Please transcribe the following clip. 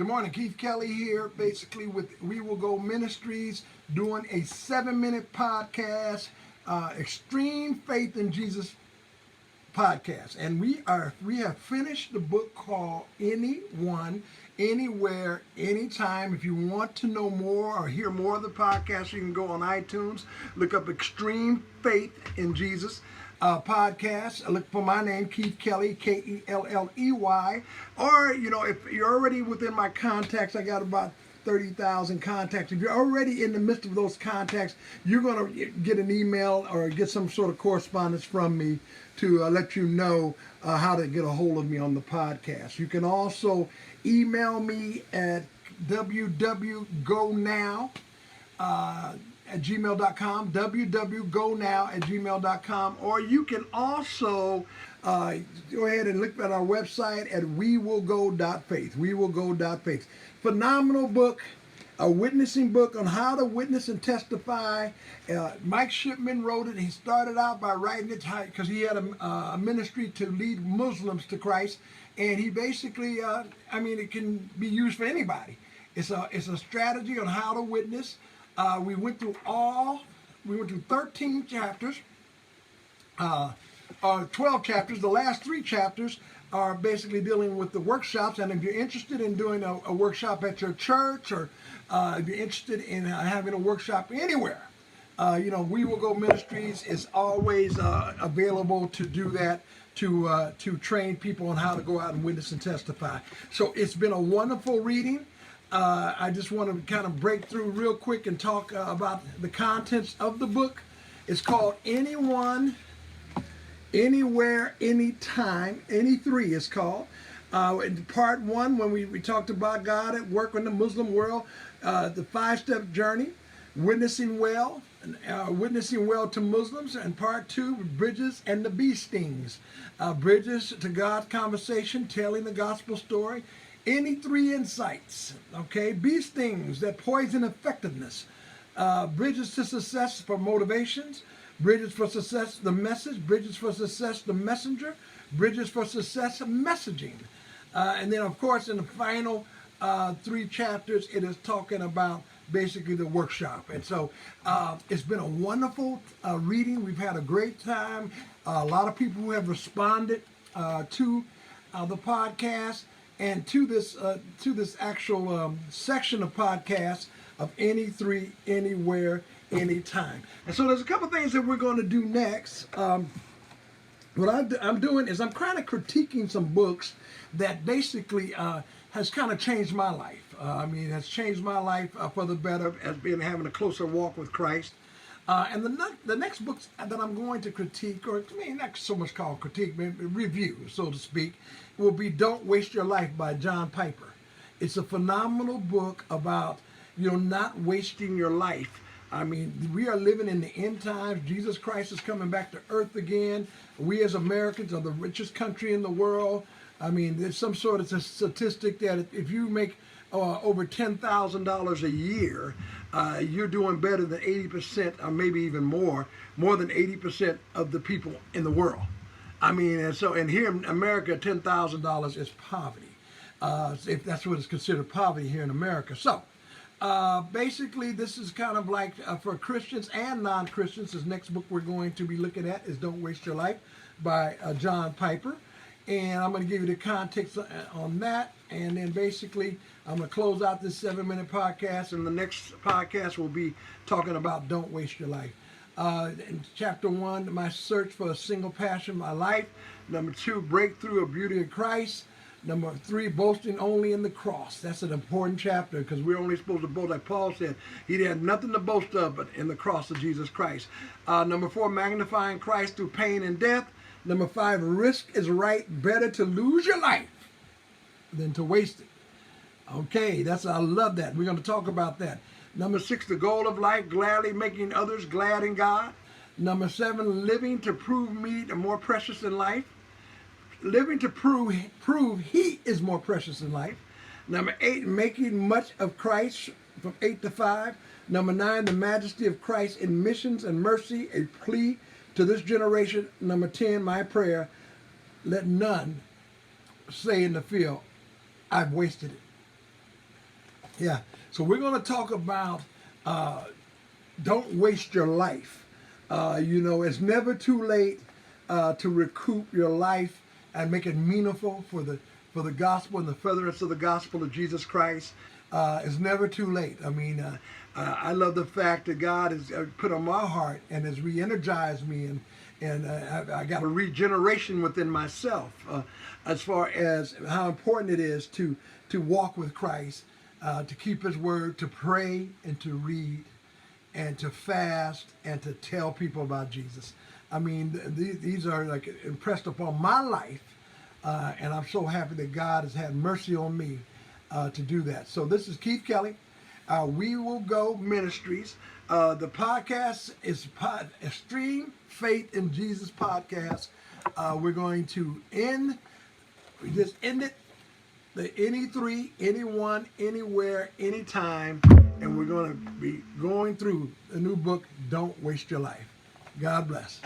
Good morning, Keith Kelly here, basically with We Will Go Ministries, doing a 7-minute podcast, Extreme Faith in Jesus podcast. And we have finished the book called Anyone, Anywhere, Anytime. If you want to know more or hear more of the podcast, you can go on iTunes, look up Extreme Faith in Jesus podcast. Look for my name, Keith Kelly, Kelley, or if you're already within my contacts, I got about 30,000 contacts. If you're already in the midst of those contacts, you're going to get an email or get some sort of correspondence from me to let you know how to get a hold of me on the podcast. You can also email me at wwgonow at gmail.com, wwgonow at gmail.com, or you can also go ahead and look at our website at WeWillGo.Faith, WeWillGo.Faith. Phenomenal book, a witnessing book on how to witness and testify. Mike Shipman wrote it. He started out by writing it because he had a ministry to lead Muslims to Christ, and he basically, it can be used for anybody. It's a strategy on how to witness. We went through 13 chapters, 12 chapters. The last 3 chapters are basically dealing with the workshops. And if you're interested in doing a workshop at your church, or if you're interested in having a workshop anywhere, We Will Go Ministries is always available to do that, to train people on how to go out and witness and testify. So it's been a wonderful reading. I just want to kind of break through real quick and talk about the contents of the book. It's called Anyone, Anywhere, Anytime. Any 3 is called. In part 1, when we talked about God at work in the Muslim world, the 5-step journey, witnessing well to Muslims. And part 2, bridges and the bee stings. Bridges to God's conversation, telling the gospel story. Any 3 insights, okay? Bee stings that poison effectiveness. Bridges to success for motivations. Bridges for success, the message. Bridges for success, the messenger. Bridges for success, messaging. And then, of course, in the final 3 chapters, it is talking about basically the workshop. And so it's been a wonderful reading. We've had a great time. A lot of people who have responded to the podcast and to this actual section of podcasts of Any 3, Anywhere, Anytime. And so there's a couple things that we're going to do next. What I'm doing is I'm kind of critiquing some books that basically has kind of changed my life. Has changed my life for the better, as being having a closer walk with Christ. And the next books that I'm going to critique, or not so much called critique, but review, so to speak, will be Don't Waste Your Life by John Piper. It's a phenomenal book about, not wasting your life. We are living in the end times. Jesus Christ is coming back to earth again. We as Americans are the richest country in the world. There's some sort of statistic that if you make over $10,000 a year, you're doing better than 80%, or maybe even more than 80% of the people in the world. And here in America, $10,000 is poverty. If that's what is considered poverty here in America. So, basically, this is kind of like for Christians and non-Christians. This next book we're going to be looking at is Don't Waste Your Life by John Piper. And I'm going to give you the context on that. And then basically, I'm going to close out this 7-minute podcast. And the next podcast will be talking about Don't Waste Your Life. In chapter 1, my search for a single passion, my life. Number 2, breakthrough of beauty of Christ. Number 3, boasting only in the cross. That's an important chapter because we're only supposed to boast, like Paul said. He had nothing to boast of but in the cross of Jesus Christ. Number 4, magnifying Christ through pain and death. Number 5, risk is right. Better to lose your life than to waste it. Okay, I love that. We're going to talk about that. Number 6, the goal of life, gladly making others glad in God. Number 7, living to prove me more precious than life. Living to prove he is more precious than life. Number 8, making much of Christ from 8 to 5. Number 9, the majesty of Christ in missions and mercy, a plea to this generation. Number 10, my prayer, let none say in the field, I've wasted it. Yeah. So we're going to talk about don't waste your life. It's never too late to recoup your life and make it meaningful for the gospel and the furtherance of the gospel of Jesus Christ. It's never too late. I mean, I love the fact that God has put on my heart and has re-energized me, and I got a regeneration within myself as far as how important it is to walk with Christ, to keep His word, to pray and to read, and to fast and to tell people about Jesus. I mean, these are like impressed upon my life, and I'm so happy that God has had mercy on me to do that. So this is Keith Kelly, We Will Go Ministries. The podcast is Extreme Faith in Jesus podcast. We're going to we just ended the any three, anyone, anywhere, anytime, and we're going to be going through the new book, Don't Waste Your Life. God bless.